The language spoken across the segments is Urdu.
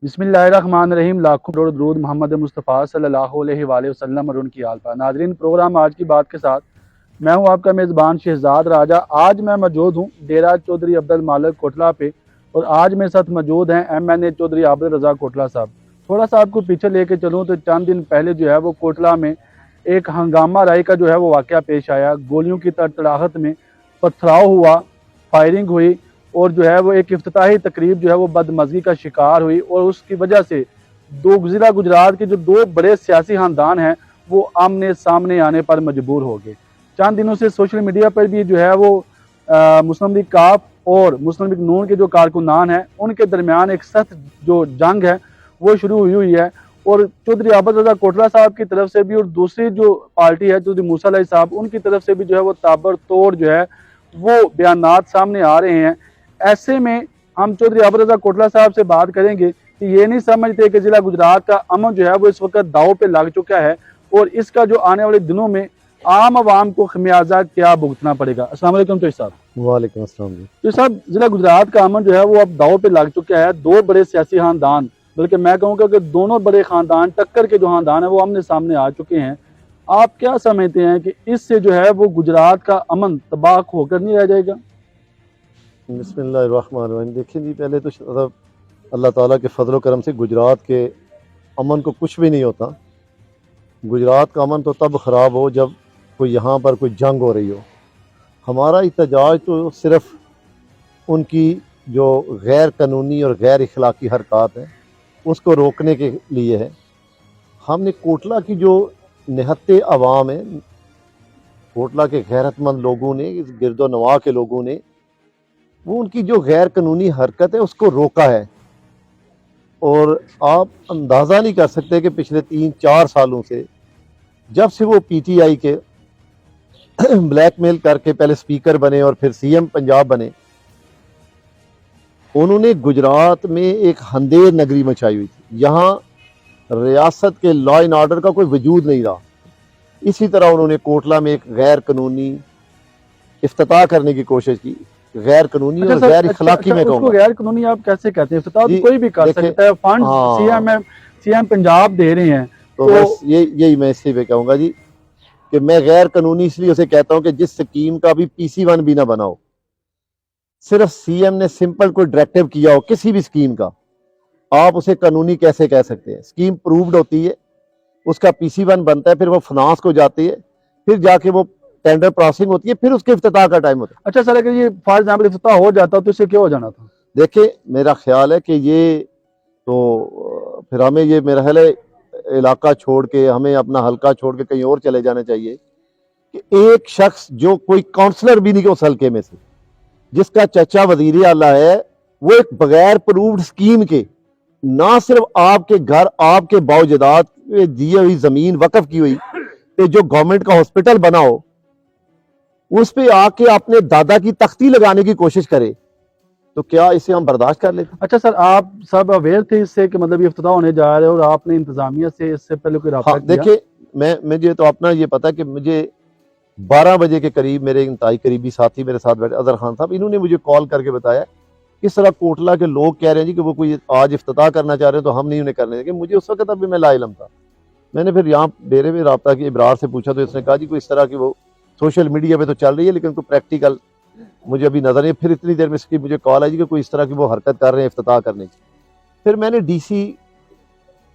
بسم اللہ الرحمن الرحیم، لاکھوں کروڑ درود محمد مصطفیٰ صلی اللہ علیہ وآلہ وسلم اور ان کی آل پر۔ ناظرین، پروگرام آج کی بات کے ساتھ میں ہوں آپ کا میزبان شہزاد راجہ۔ آج میں موجود ہوں ڈیرہ چودھری عبدالمالک کوٹلہ پہ، اور آج میرے ساتھ موجود ہیں MNA چودھری عابد رضا کوٹلہ صاحب۔ تھوڑا سا آپ کو پیچھے لے کے چلوں تو چند دن پہلے جو ہے وہ کوٹلہ میں ایک ہنگامہ رائی کا جو ہے وہ واقعہ پیش آیا۔ گولیوں کی تڑتڑاہٹ میں پتھراؤ ہوا، فائرنگ ہوئی، اور جو ہے وہ ایک افتتاحی تقریب جو ہے وہ بدمزگی کا شکار ہوئی، اور اس کی وجہ سے ضلع گجرات کے جو دو بڑے سیاسی خاندان ہیں وہ آمنے سامنے آنے پر مجبور ہو گئے۔ چند دنوں سے سوشل میڈیا پر بھی جو ہے وہ مسلم لیگ کاف اور مسلم لیگ نون کے جو کارکنان ہیں ان کے درمیان ایک سخت جو جنگ ہے وہ شروع ہوئی ہے، اور چودھری عابد رضا کوٹلہ صاحب کی طرف سے بھی اور دوسری جو پارٹی ہے چودھری موسیٰ علیہ صاحب ان کی طرف سے بھی جو ہے وہ تابڑتوڑ جو ہے وہ بیانات سامنے آ رہے ہیں۔ ایسے میں ہم چودھری عابد رضا کوٹلہ صاحب سے بات کریں گے کہ یہ نہیں سمجھتے کہ ضلع گجرات کا امن جو ہے وہ اس وقت داؤ پہ لگ چکا ہے، اور اس کا جو آنے والے دنوں میں عام عوام کو خمیازہ کیا بھگتنا پڑے گا۔ السلام علیکم چودھری صاحب۔ وعلیکم السلام جی۔ چودھری صاحب، ضلع گجرات کا امن جو ہے وہ اب داؤ پہ لگ چکا ہے۔ دو بڑے سیاسی خاندان، بلکہ میں کہوں گا کہ دونوں بڑے خاندان ٹکر کے جو خاندان ہیں وہ آمنے سامنے آ چکے ہیں۔ آپ کیا سمجھتے ہیں کہ اس سے جو ہے وہ گجرات کا امن تباہ ہو کر نہیں رہ جائے گا؟ بسم اللہ الرحمن الرحیم۔ دیکھیں جی، پہلے تو اللہ تعالیٰ کے فضل و کرم سے گجرات کے امن کو کچھ بھی نہیں ہوتا۔ گجرات کا امن تو تب خراب ہو جب کوئی یہاں پر کوئی جنگ ہو رہی ہو۔ ہمارا احتجاج تو صرف ان کی جو غیر قانونی اور غیر اخلاقی حرکات ہیں اس کو روکنے کے لیے ہے۔ ہم نے کوٹلہ کی جو نہتے عوام ہیں، کوٹلہ کے غیرت مند لوگوں نے، گرد و نواح کے لوگوں نے، وہ ان کی جو غیر قانونی حرکت ہے اس کو روکا ہے۔ اور آپ اندازہ نہیں کر سکتے کہ پچھلے 3-4 سالوں سے جب سے وہ PTI کے بلیک میل کر کے پہلے سپیکر بنے اور پھر CM پنجاب بنے، انہوں نے گجرات میں ایک اندھیر نگری مچائی ہوئی تھی۔ یہاں ریاست کے لا اینڈ آرڈر کا کوئی وجود نہیں رہا۔ اسی طرح انہوں نے کوٹلہ میں ایک غیر قانونی افتتاح کرنے کی کوشش کی، غیر قانونی اور غیر اخلاقی میں اس کہوں کو گا۔ غیر قانونی آپ کیسے کہتے ہیں؟ افتتاح جی، تو کوئی بھی کر دیکھیں، سکتا ہے، فنڈ CM پنجاب دے رہے ہیں تو بس یہی میں اسی پہ کہوں گا جی کہ میں غیر قانونی اس لیے اسے کہتا ہوں کہ جس سکیم کا بھی PC1 بھی نہ بنا ہو، صرف CM نے سمپل کوئی ڈائریکٹیو کیا ہو کسی بھی سکیم کا، آپ اسے قانونی کیسے کہہ سکتے ہیں؟ سکیم پرووڈ ہوتی ہے، اس کا PC1 بنتا ہے، پھر وہ فنانس کو جاتی ہے، پھر جا کے وہ ٹینڈر پروسیسنگ ہوتی ہے، پھر اس کے افتتاح کا ٹائم ہوتا ہے۔ اچھا سر، اگر یہ فار ایگزامپل افتتاح ہو جاتا تو اس سے کیا ہو جانا تھا؟ دیکھیں، میرا خیال ہے کہ یہ تو پھر ہمیں یہ میرا خیال ہے علاقہ چھوڑ کے، ہمیں اپنا حلقہ چھوڑ کے کہیں اور چلے جانا چاہیے کہ ایک شخص جو کوئی کاؤنسلر بھی نہیں کہ اس حلقے میں سے، جس کا چچا وزیر اعلیٰ ہے، وہ ایک بغیر پرووڈ سکیم کے نہ صرف آپ کے گھر، آپ کے باوجداد دی ہوئی زمین وقف کی ہوئی کہ جو گورنمنٹ کا ہاسپٹل بنا ہو اس پہ آ کے اپنے دادا کی تختی لگانے کی کوشش کرے، تو کیا اسے ہم برداشت کر لیتے؟ اچھا سر، آپ سب اویئر تھے اس سے کہ مطلب یہ افتتاح ہونے جا رہے اور آپ نے انتظامیہ سے اس سے پہلے کوئی رابطہ کیا؟ دیکھیں، مجھے تو اپنا یہ پتا کہ مجھے 12 بجے کے قریب میرے انتہائی قریبی ساتھی میرے ساتھ بیٹھے، اظہر خان صاحب، انہوں نے مجھے کال کر کے بتایا کس طرح کوٹلہ کے لوگ کہہ رہے ہیں جی کہ وہ کوئی آج افتتاح کرنا چاہ رہے ہیں تو ہم نہیں انہیں کرنے دیں گے۔ مجھے اس وقت ابھی میں لا علم تھا۔ میں نے پھر یہاں ڈیرے میں رابطہ کیا، ابرار سے پوچھا تو اس نے کہا جی کوئی اس طرح کی وہ سوشل میڈیا پہ تو چل رہی ہے لیکن کوئی پریکٹیکل مجھے ابھی نظر نہیں۔ پھر اتنی دیر میں اس کی مجھے کال آئی جی کہ کوئی اس طرح کی وہ حرکت کر رہے ہیں افتتاح کرنے کی۔ پھر میں نے DC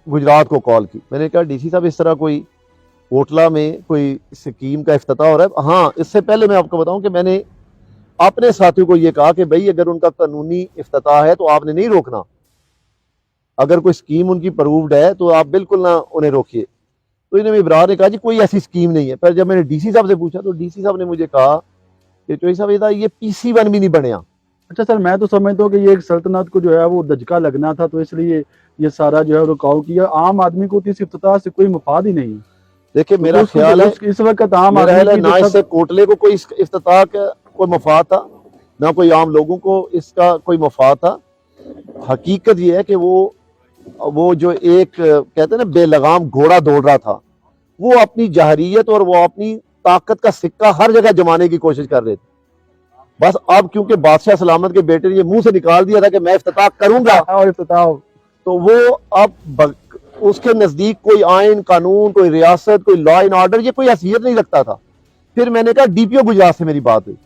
گجرات کو کال کی، میں نے کہا DC صاحب اس طرح کوئی کوٹلہ میں کوئی سکیم کا افتتاح ہو رہا ہے۔ ہاں، اس سے پہلے میں آپ کو بتاؤں کہ میں نے اپنے ساتھیوں کو یہ کہا کہ بھائی اگر ان کا قانونی افتتاح ہے تو آپ نے نہیں روکنا، اگر کوئی سکیم ان کی پرووڈ ہے تو آپ بالکل نہ انہیں روکیے۔ تو انہوں نے ابرار نے کہا جی کوئی ایسی سکیم نہیں ہے۔ پھر جب میں نے DC صاحب سے پوچھا تو DC صاحب نے مجھے کہا کہ چوہدری صاحب یہ PC1 بھی نہیں بنیا۔ اچھا سر، میں تو سمجھتا ہوں کہ یہ ایک سلطنت کو جو ہے وہ دھچکا لگنا تھا، تو اس لیے یہ سارا جو ہے رکاؤ کیا۔ عام آدمی کو اس افتتاح سے کوئی مفاد ہی نہیں۔ دیکھیں، میرا خیال ہے اس وقت عام میرا خیال ہے آدمی نہ اس سے کوٹلے کو کوئی افتتاح کا کوئی مفاد تھا، نہ کوئی عام لوگوں کو اس کا کوئی مفاد تھا۔ حقیقت یہ ہے کہ وہ جو ایک کہتے ہیں نا بے لگام گھوڑا دوڑ رہا تھا، وہ اپنی جہریت اور وہ اپنی طاقت کا سکہ ہر جگہ جمانے کی کوشش کر رہے تھے۔ بس اب کیونکہ بادشاہ سلامت کے بیٹے نے یہ منہ سے نکال دیا تھا کہ میں افتتاح کروں گا، اور افتتاح تو وہ اب اس کے نزدیک کوئی آئین قانون، کوئی ریاست، کوئی لا اینڈ آرڈر، یہ کوئی حیثیت نہیں رکھتا تھا. پھر میں نے کہا ڈی پی او گجرات سے میری بات ہوئی،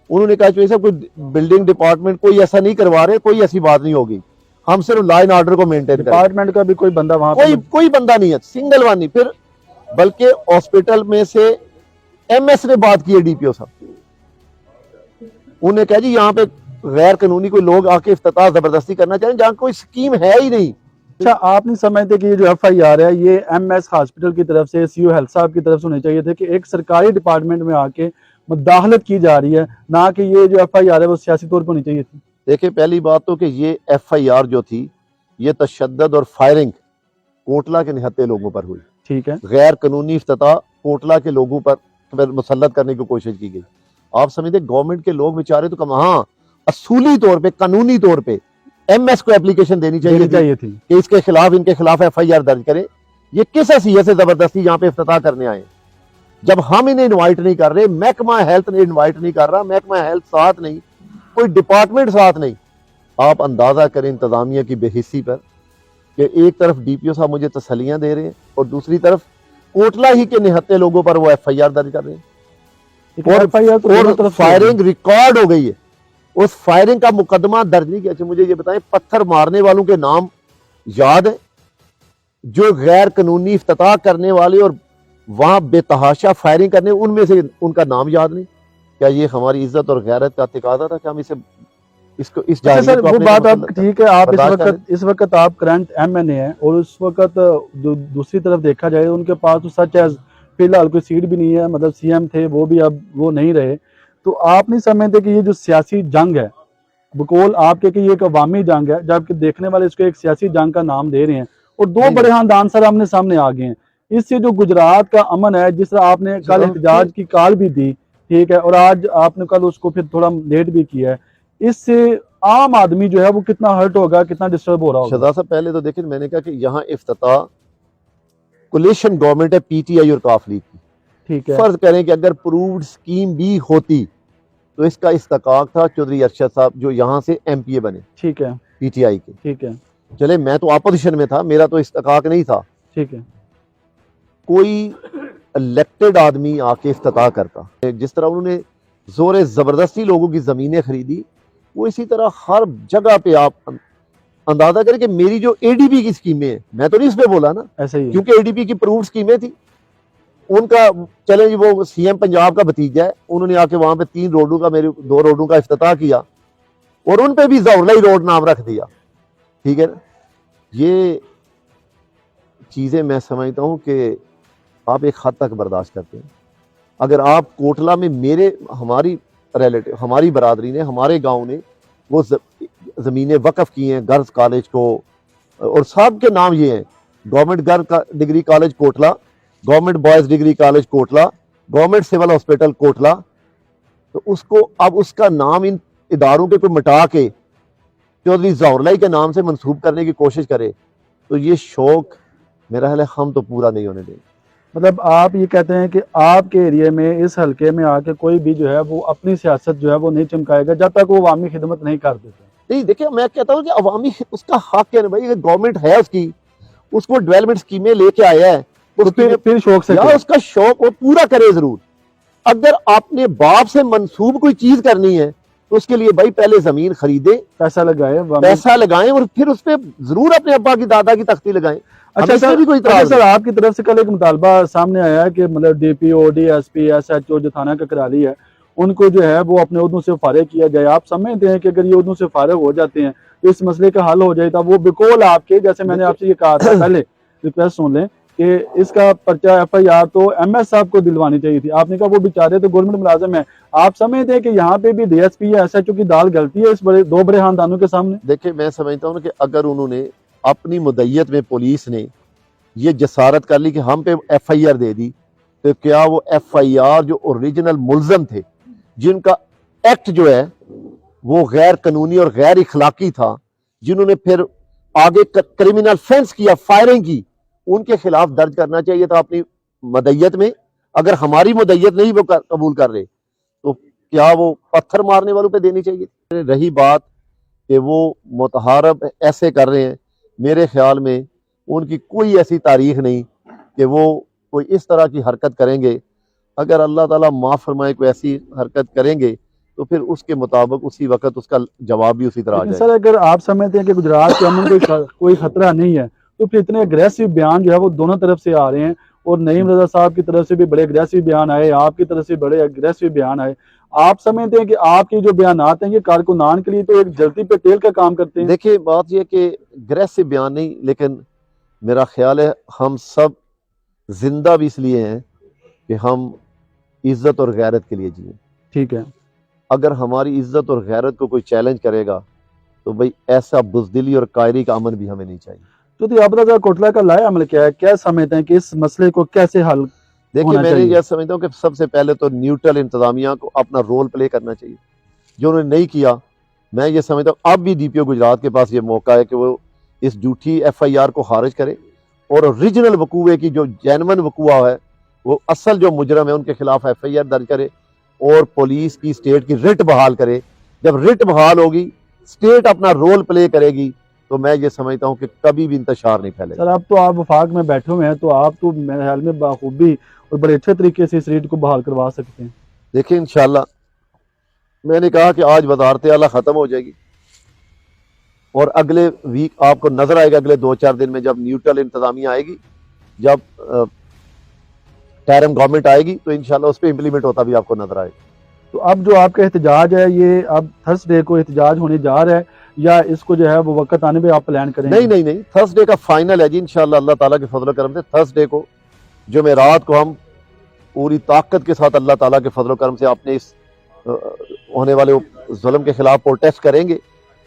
انہوں نے کہا چوہدری صاحب کوئی بلڈنگ ڈپارٹمنٹ کوئی ایسا نہیں کروا رہے، کوئی ایسی بات نہیں ہوگی، ہم صرف لا اینڈ آرڈر کو مینٹین کریں. ڈپارٹمنٹ کا بھی کوئی بندہ وہاں پہ کوئی بندہ نہیں ہے، سنگل ون نہیں. پھر بلکہ ہاسپٹل میں سے ایم ایس نے بات کی ہے ڈی پی او صاحب، انہوں نے کہا جی یہاں پہ غیر قانونی کوئی لوگ آ کے افتتاح زبردستی کرنا چاہیں جہاں کوئی اسکیم ہے ہی نہیں. اچھا، آپ نہیں سمجھتے کہ یہ جو ایف آئی آر ہے یہ ایم ایس ہاسپٹل کی طرف سے، سی او ہیلتھ صاحب کی طرف سے ہونی چاہیے تھے کہ ایک سرکاری ڈپارٹمنٹ میں آ کے مداخلت کی جا رہی ہے، نہ کہ یہ جو ایف آئی آر ہے وہ سیاسی طور پہ ہونی چاہیے تھی. دیکھیں پہلی بات تو کہ یہ ایف آئی آر جو تھی یہ تشدد اور فائرنگ کوٹلہ کے نہتے لوگوں پر ہوئی. ٹھیک ہے، غیر قانونی افتتاح کوٹلہ کے لوگوں پر مسلط کرنے کی کوشش کی گئی. آپ سمجھتے گورنمنٹ کے لوگ بیچارے تو کم، ہاں اصولی طور پہ قانونی طور پہ ایم ایس کو اپلیکیشن دینی چاہیے تھی کہ اس کے خلاف، ان کے خلاف ایف آئی آر درج کریں. یہ کس حیثیت سے زبردستی یہاں پہ افتتاح کرنے آئے جب ہم انہیں انوائٹ نہیں کر رہے، محکمہ ہیلتھ نے انوائٹ نہیں کر رہا، محکمہ ہیلتھ ساتھ نہیں، کوئی ڈپارٹمنٹ ساتھ نہیں. آپ اندازہ کریں انتظامیہ کی بے حسی پر کہ ایک طرف ڈی پی او صاحب مجھے تسلیاں دے رہے ہیں اور دوسری طرف کوٹلہ ہی کے نہتے لوگوں پر وہ ایف آئی آر درج کر رہے ہیں. اور فائرنگ ریکارڈ ہو گئی ہے، اس فائرنگ کا مقدمہ درج نہیں کیا. اچھا مجھے یہ بتائیں پتھر مارنے والوں کے نام یاد ہیں؟ جو غیر قانونی افتتاح کرنے والے اور وہاں بے تحاشا فائرنگ کرنے، ان میں سے ان کا نام یاد نہیں؟ کیا یہ ہماری عزت اور غیرت کا تقاضا تھا کہ ہم اس سر وہ بات آپ ٹھیک ہے، آپ اس وقت آپ کرنٹ ایم این اے ہیں اور اس وقت دوسری طرف دیکھا جائے ان کے پاس تو سچ ہے فی الحال کوئی سیٹ بھی نہیں ہے، مطلب سی ایم تھے وہ بھی اب وہ نہیں رہے. تو آپ نہیں سمجھتے کہ یہ جو سیاسی جنگ ہے بقول آپ کے کہ یہ ایک عوامی جنگ ہے، جبکہ دیکھنے والے اس کو ایک سیاسی جنگ کا نام دے رہے ہیں اور دو بڑے خاندان سر آمنے سامنے آ گئے ہیں. اس سے جو گجرات کا امن ہے، جس طرح آپ نے کل احتجاج کی کال بھی دی، ٹھیک ہے، اور آج آپ نے کل اس کو پھر تھوڑا لیٹ بھی کیا ہے، اس سے عام آدمی جو ہے وہ کتنا ہرٹ ہوگا، کتنا ڈسٹرب ہو رہا ہوگا. شہزاد صاحب پہلے تو دیکھیں میں نے کہا کہ یہاں افتتاح کولیشن گورنمنٹ ہے پی ٹی آئی اور کاف لیگ کی. ٹھیک ہے، فرض کریں کہ اگر پرووڈ سکیم بھی ہوتی تو اس کا استحقاق تھا چودھری ارشد صاحب جو یہاں سے ایم پی اے بنے، ٹھیک ہے، پی ٹی آئی کے. ٹھیک ہے، چلے میں تو اپوزیشن میں تھا، میرا تو استحقاق نہیں تھا. ٹھیک ہے، کوئی الیکٹڈ آدمی آ کے افتتاح کرتا. جس طرح انہوں نے زور زبردستی لوگوں کی زمینیں خریدی، وہ اسی طرح ہر جگہ پہ آپ اندازہ کریں کہ میری جو اے ڈی پی کی سکیمیں ہیں، میں تو نہیں اس پہ بولا نا، ایسا ہی کیونکہ اے ڈی پی کی پرووڈ سکیمیں تھی ان کا. چلیں جی وہ سی ایم پنجاب کا بھتیجا ہے، انہوں نے آ کے وہاں پہ 3 روڈوں کا، میرے 2 روڈوں کا افتتاح کیا اور ان پہ بھی زورلائی روڈ نام رکھ دیا. ٹھیک ہے نا، یہ چیزیں میں سمجھتا ہوں کہ آپ ایک حد تک برداشت کرتے ہیں. اگر آپ کوٹلہ میں ہماری ریلیٹو، ہماری برادری نے، ہمارے گاؤں نے وہ زمینیں وقف کی ہیں گرلز کالج کو، اور سب کے نام یہ ہیں: government girl degree college Kotla, government boys degree college Kotla, government civil hospital Kotla. تو اس کو اب اس کا نام ان اداروں کے کوئی مٹا کے چودھری ظہورلائی کے نام سے منسوب کرنے کی کوشش کرے تو یہ شوق میرا خیال ہے ہم تو پورا نہیں ہونے دیں. مطلب آپ یہ کہتے ہیں کہ آپ کے ایریے میں اس حلقے میں آ کے کوئی بھی جو ہے وہ اپنی سیاست جو ہے وہ نہیں چمکائے گا جب تک وہ عوامی خدمت نہیں کر دیتا. نہیں دیکھیں، میں کہتا ہوں کہ عوامی اس کا حق ہے نا بھائی، گورنمنٹ ہے اس کو ڈیولپمنٹ اسکیمیں لے کے آیا ہے، پھر شوق سے اس کا شوق وہ پورا کرے ضرور. اگر آپ نے باپ سے منسوب کوئی چیز کرنی ہے تو اس کے لیے بھائی پہلے زمین خریدیں، پیسہ لگائیں اور پھر اس پہ ضرور اپنے ابا کی دادا کی تختی لگائیں. اچھا سر آپ کی طرف سے کل ایک مطالبہ سامنے آیا ہے کہ مطلب D P O, D S P, S H O جو تھانہ کا کرالی ہے ان کو جو ہے وہ اپنے عہدوں سے فارغ کیا جائے. آپ سمجھتے ہیں کہ اگر یہ عہدوں سے فارغ ہو جاتے ہیں تو اس مسئلے کا حل ہو جائے گا؟ وہ بالکل آپ کے جیسے میں نے آپ سے یہ کہا تھا پہلے، ریکویسٹ سن لیں کہ اس کا پرچہ ایف آئی آر تو ایم ایس صاحب کو دلوانی چاہیے تھی. آپ نے کہا وہ بیچارے تو گورنمنٹ ملازم ہیں. آپ سمجھتے ہیں کہ یہاں پہ بھی ڈی ایس پی یا ایس ایچ او کی دال گلتی ہے اس دو بڑے خاندانوں کے سامنے؟ دیکھیں میں سمجھتا ہوں کہ اگر انہوں نے اپنی مدعیت میں پولیس نے یہ جسارت کر لی کہ ہم پہ ایف آئی آر دے دی، تو کیا وہ ایف آئی آر جو اوریجنل ملزم تھے جن کا ایکٹ جو ہے وہ غیر قانونی اور غیر اخلاقی تھا، جنہوں نے پھر آگے کرمنل فینس کیا، فائرنگ کی، ان کے خلاف درج کرنا چاہیے تھا اپنی مدعیت میں. اگر ہماری مدعیت نہیں وہ قبول کر رہے تو کیا وہ پتھر مارنے والوں پہ دینی چاہیے. رہی بات کہ وہ متحارب ایسے کر رہے ہیں میرے خیال میں ان کی کوئی ایسی تاریخ نہیں کہ وہ کوئی اس طرح کی حرکت کریں گے. اگر اللہ تعالیٰ معاف فرمائے کوئی ایسی حرکت کریں گے تو پھر اس کے مطابق اسی وقت اس کا جواب بھی اسی طرح آ لیکن جائے سر اگر آپ سمجھتے ہیں کہ گجرات کے امن کوئی خطرہ نہیں ہے تو پھر اتنے اگریسو بیان جو ہے وہ دونوں طرف سے آ رہے ہیں, اور نعیم رضا صاحب کی طرف سے بھی بڑے اگریسو بیان آئے, آپ کی طرف سے بڑے اگریسو بیان آئے. آپ سمجھتے ہیں کہ آپ کے جو بیانات ہیں یہ کارکنان کے لیے تو ایک جلتی پہ تیل کا کام کرتے ہیں؟ دیکھیں بات یہ کہ اگریسو بیان نہیں, لیکن میرا خیال ہے ہم سب زندہ بھی اس لیے ہیں کہ ہم عزت اور غیرت کے لیے جئیں. ٹھیک ہے. اگر ہماری عزت اور غیرت کو کوئی چیلنج کرے گا تو بھئی ایسا بزدلی اور قائری کا امن بھی ہمیں نہیں چاہیے. تو آپ بتا کوٹلہ کا لائے عمل کیا ہے, کیا سمجھتے ہیں کہ اس مسئلے کو کیسے حل دیکھیں ہونا میں چاہیے؟ یہ سمجھتا ہوں کہ سب سے پہلے تو نیوٹرل انتظامیہ کو اپنا رول پلے کرنا چاہیے, جو انہوں نے نہیں کیا. میں یہ سمجھتا ہوں اب بھی ڈی پی او گجرات کے پاس یہ موقع ہے کہ وہ اس جھوٹی ایف آئی آر کو خارج کرے اور اوریجنل وقوعے کی جو جینون وقوع ہے وہ اصل جو مجرم ہے ان کے خلاف ایف آئی آر درج کرے اور پولیس کی اسٹیٹ کی رٹ بحال کرے. جب رٹ بحال ہوگی, اسٹیٹ اپنا رول پلے کرے گی, تو میں یہ سمجھتا ہوں کہ کبھی بھی انتشار نہیں پھیلے گا. سر اب تو آپ وفاق میں بیٹھے ہوئے ہیں تو آپ تو میرے خیال میں بخوبی اور بڑے اچھے طریقے سے اس ریٹ کو بحال کروا سکتے ہیں. دیکھیں انشاءاللہ میں نے کہا کہ آج وزارت اعلیٰ ختم ہو جائے گی اور اگلے ویک آپ کو نظر آئے گا, اگلے 2-4 دن میں جب نیوٹرل انتظامیہ آئے گی, جب ٹیرم گورنمنٹ آئے گی تو انشاءاللہ اس پہ امپلیمنٹ ہوتا بھی آپ کو نظر آئے گا. تو اب جو آپ کا احتجاج ہے یہ اب تھرسڈے کو احتجاج ہونے جا رہا ہے یا اس کو جو ہے وہ وقت آنے پہ آپ پلان کریں گے؟ نہیں تھرسڈے کا فائنل ہے جی انشاءاللہ اللہ تعالیٰ کے فضل و کرم سے. تھرسڈے کو جمعرات کو ہم پوری طاقت کے ساتھ اللہ تعالیٰ کے فضل و کرم سے اپنے اس ہونے والے ظلم کے خلاف پروٹیسٹ کریں گے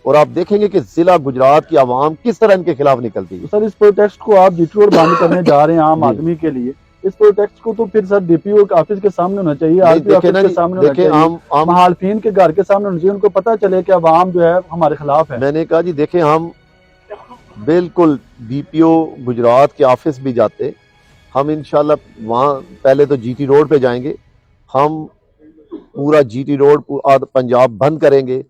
اور آپ دیکھیں گے کہ ضلع گجرات کی عوام کس طرح ان کے خلاف نکلتی ہے. سر اس پروٹیسٹ کو آپ جی ٹی روڈ بند کرنے جا رہے ہیں عام آدمی کے لیے, اس پروٹیکٹ کو تو پھر سر ڈی پی او کے آفس کے سامنے ہونا چاہیے, آر پی آفس کے سامنے ہونا چاہیے, مخالفین کے گھر کے سامنے ہونا چاہیے, ان کو پتہ چلے کہ عوام جو ہے ہمارے خلاف ہے. میں نے کہا جی دیکھیں ہم بالکل ڈی پی او گجرات کے آفس بھی جاتے, ہم انشاءاللہ وہاں پہلے تو جی ٹی روڈ پہ جائیں گے, ہم پورا جی ٹی روڈ پنجاب بند کریں گے.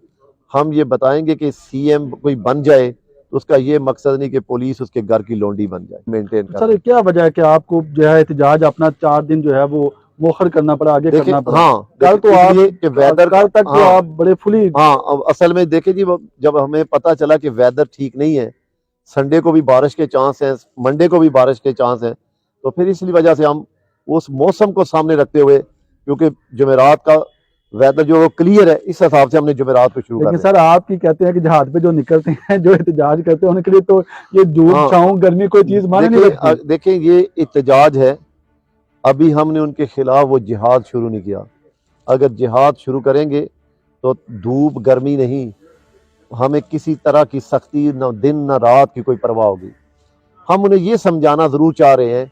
ہم یہ بتائیں گے کہ سی ایم کوئی بن جائے تو اس کا یہ مقصد نہیں کہ پولیس اس کے گھر کی لونڈی بن جائے. مینٹین سر کیا وجہ ہے کہ آپ کو جو ہے احتجاج اپنا 4 دن جو ہے وہ مؤخر کرنا پڑا, آگے کرنا پڑا؟ ہاں کل تو آپ کل تک تو آپ بڑے فلی اصل میں دیکھیں جی جب ہمیں پتہ چلا کہ ویدر ٹھیک نہیں ہے, سنڈے کو بھی بارش کے چانس ہیں, منڈے کو بھی بارش کے چانس ہیں, تو پھر اس لیے وجہ سے ہم اس موسم کو سامنے رکھتے ہوئے, کیونکہ جمعرات کا ویدر جو کلیئر ہے, اس حساب سے ہم نے جمعرات کو شروع کر. لیکن سر آپ کی کہتے ہیں کہ جہاد پہ جو نکلتے ہیں جو احتجاج کرتے ہیں ان کے لیے تو یہ دھوپ چھاؤں گرمی کوئی چیز مانے نہیں لگتی. دیکھیں یہ احتجاج ہے, ابھی ہم نے ان کے خلاف وہ جہاد شروع نہیں کیا. اگر جہاد شروع کریں گے تو دھوپ گرمی نہیں, ہمیں کسی طرح کی سختی نہ دن نہ رات کی کوئی پرواہ ہوگی. ہم انہیں یہ سمجھانا ضرور چاہ رہے ہیں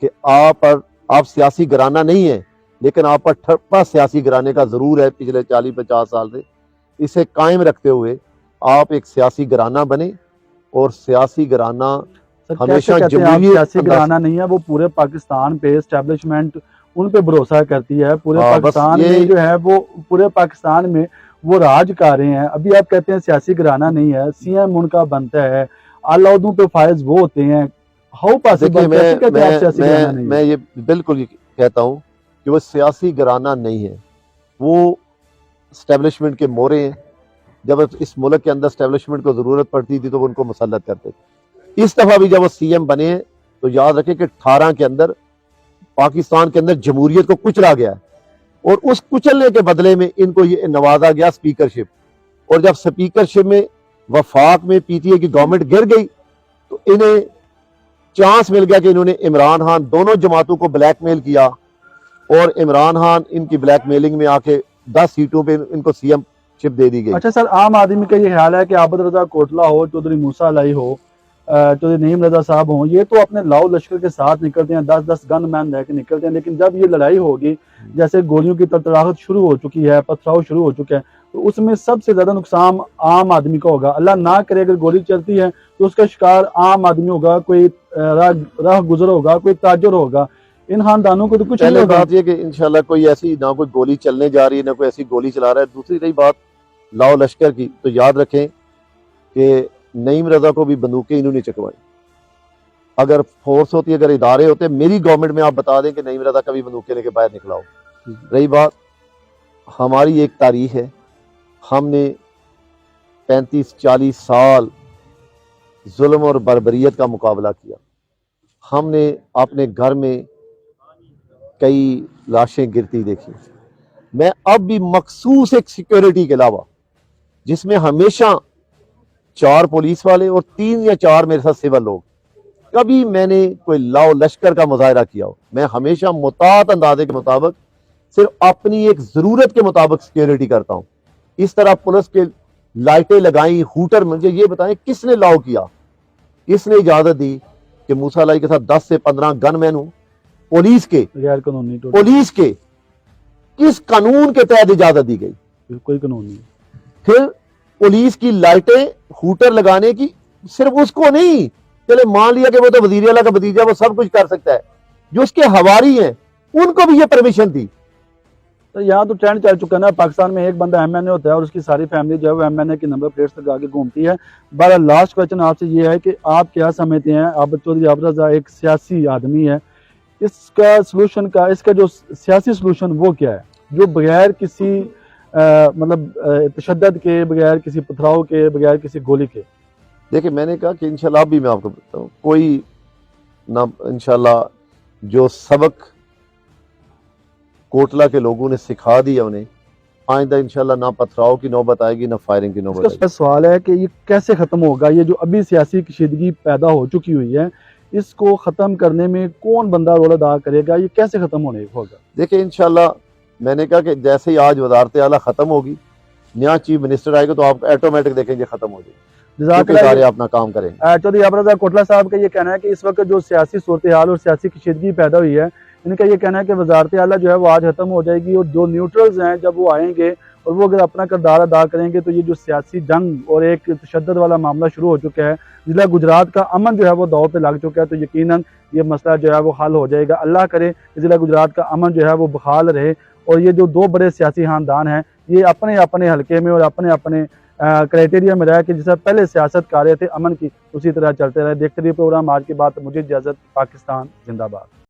کہ آپ سیاسی گھرانہ نہیں ہیں, لیکن آپ پر ٹھپا سیاسی گھرانے کا ضرور ہے پچھلے 40-50 سال سے. اسے قائم رکھتے ہوئے آپ ایک سیاسی گھرانہ بنیں, اور سیاسی گھرانہ ہمیشہ جمہوریت سیاسی گھرانہ نہیں ہے, وہ پورے پاکستان پہ اسٹیبلشمنٹ ان پہ بھروسہ کرتی ہے, پورے پاکستان میں جو ہے وہ پورے پاکستان میں وہ راج کر رہے ہیں. ابھی آپ کہتے ہیں سیاسی گھرانہ نہیں ہے, سی ایم ان کا بنتا ہے, اعلیٰ عہدوں پہ فائز وہ ہوتے ہیں. ہاؤ پاسبل میں یہ بالکل کہتا ہوں کہ وہ سیاسی گھرانہ نہیں ہے, وہ اسٹیبلشمنٹ کے مورے ہیں. جب اس ملک کے اندر اسٹیبلشمنٹ کو ضرورت پڑتی تھی تو وہ ان کو مسلط کرتے تھے. اس دفعہ بھی جب وہ سی ایم بنے ہیں تو یاد رکھیں کہ 18 کے اندر پاکستان کے اندر جمہوریت کو کچلا گیا, اور اس کچلنے کے بدلے میں ان کو یہ نوازا گیا اسپیکرشپ. اور جب اسپیکرشپ میں وفاق میں پی ٹی اے کی گورنمنٹ گر گئی تو انہیں چانس مل گیا کہ انہوں نے عمران خان, دونوں جماعتوں کو بلیک میل کیا, اور عمران خان ان کی بلیک میلنگ میں آ کے 10 سیٹوں پہ ان کو سی ایم شپ دے دی گئی. اچھا سر, عام آدمی کا یہ خیال ہے کہ عابد رضا کوٹلہ ہو, چودھری موسیٰ علی ہو, چودھری نعیم رضا صاحب ہوں, یہ تو اپنے لاؤ لشکر کے ساتھ نکلتے ہیں, 10 گن مین لے کے نکلتے ہیں, لیکن جب یہ لڑائی ہوگی, جیسے گولیوں کی تڑتڑاہٹ شروع ہو چکی ہے, پتھراؤ شروع ہو چکا ہے, تو اس میں سب سے زیادہ نقصان عام آدمی کا ہوگا. اللہ نہ کرے اگر گولی چلتی ہے تو اس کا شکار عام آدمی ہوگا, کوئی راہ گزر ہوگا, کوئی تاجر ہوگا. ان خاندانوں کو تو کچھ نہیں ہوگا. بات یہ کہ انشاءاللہ کوئی ایسی نہ کوئی گولی چلنے جا رہی ہے, نہ کوئی ایسی گولی چلا رہا ہے. دوسری رہی بات لاؤ لشکر کی, تو یاد رکھیں کہ نعیم رضا کو بھی بندوقیں انہوں نے چکوائی. اگر فورس ہوتی, اگر ادارے ہوتے, میری گورنمنٹ میں آپ بتا دیں کہ نعیم رضا کبھی بندوقیں لے کے باہر نکلا ہو. رہی بات, ہماری ایک تاریخ ہے, ہم نے 35-40 سال ظلم اور بربریت کا مقابلہ کیا. ہم نے اپنے گھر میں کئی لاشیں گرتی دیکھی. میں اب بھی مخصوص ایک سیکیورٹی کے علاوہ, جس میں ہمیشہ 4 پولیس والے اور 3 یا 4 میرے ساتھ سول لوگ, کبھی میں نے کوئی لاؤ لشکر کا مظاہرہ کیا ہو. میں ہمیشہ مطاعت اندازے کے مطابق صرف اپنی ایک ضرورت کے مطابق سیکیورٹی کرتا ہوں. اس طرح پولیس کے لائٹیں لگائیں, ہوٹر, مجھے یہ بتائیں کس نے لاؤ کیا, کس نے اجازت دی کہ موسیٰ علیہ کے ساتھ 10 سے 15 گن مین ہوں پولیس کے, غیر قانونی پولیس کے کس قانون کے تحت اجازت دی گئی؟ کوئی قانون نہیں. پھر پولیس کی لائٹیں ہوٹر لگانے کی, صرف اس کو نہیں, چلے مان لیا کہ وہ تو وزیر اعلیٰ کا بھتیجا, وہ سب کچھ کر سکتا ہے, جو اس کے حواری ہیں ان کو بھی یہ پرمیشن دی. تو یہاں تو ٹرینڈ چل چکا ہے نا, پاکستان میں ایک بندہ ایم این اے ہوتا ہے اور اس کی ساری فیملی جو ہے وہ ایم این اے کی نمبر پلیٹس لگا کے گھومتی ہے. بہرحال لاسٹ کویسچن آپ سے یہ ہے کہ آپ کیا سمجھتے ہیں, عابد چودھری عابد رضا ایک سیاسی آدمی ہے, اس کا سلوشن کا, اس کا جو سیاسی سلوشن وہ کیا ہے جو بغیر کسی مطلب تشدد کے, بغیر کسی پتھراؤ کے, بغیر کسی گولی کے؟ دیکھیں میں نے کہا کہ انشاءاللہ اب بھی میں آپ کو بتاتا ہوں, کوئی نہ انشاءاللہ جو سبق کوٹلہ کے لوگوں نے سکھا دیا انہیں, آئندہ انشاءاللہ نہ پتھراؤ کی نوبت آئے گی, نہ فائرنگ کی نوبت آئے گی. اس کا سوال ہے کہ یہ کیسے ختم ہوگا, یہ جو ابھی سیاسی کشیدگی پیدا ہو چکی ہوئی ہے, اس کو ختم کرنے میں کون بندہ رول ادا کرے گا, یہ کیسے ختم ہونے ہوگا؟ دیکھیں انشاءاللہ میں نے کہا کہ جیسے ہی آج وزارت اعلیٰ ختم ہوگی, نیا چیف منسٹر آئے گا تو آپ ایٹومیٹک دیکھیں گے ختم ہو جائے گی, جزاک کیونکہ ادارے اللہ. اپنا کام کریں گے. چودھری عابد رضا کوٹلہ صاحب کا یہ کہنا ہے کہ اس وقت جو سیاسی صورتحال اور سیاسی کشیدگی پیدا ہوئی ہے, ان کا یہ کہنا ہے کہ وزارت اعلیٰ جو ہے وہ آج ختم ہو جائے گی, اور جو نیوٹرلز ہیں جب وہ آئیں گے اور وہ اگر اپنا کردار ادا کریں گے تو یہ جو سیاسی جنگ اور ایک تشدد والا معاملہ شروع ہو چکا ہے, ضلع گجرات کا امن جو ہے وہ داؤ پہ لگ چکا ہے, تو یقیناً یہ مسئلہ جو ہے وہ حل ہو جائے گا. اللہ کرے کہ ضلع گجرات کا امن جو ہے وہ بحال رہے, اور یہ جو 2 بڑے سیاسی خاندان ہیں یہ اپنے اپنے حلقے میں اور اپنے اپنے کرائٹیریا میں رہے کہ جیسے پہلے سیاست کر رہے تھے امن کی, اسی طرح چلتے رہے. دیکھتے رہیے پروگرام آج کی بات. مجھے اجازت. پاکستان زندہ باد.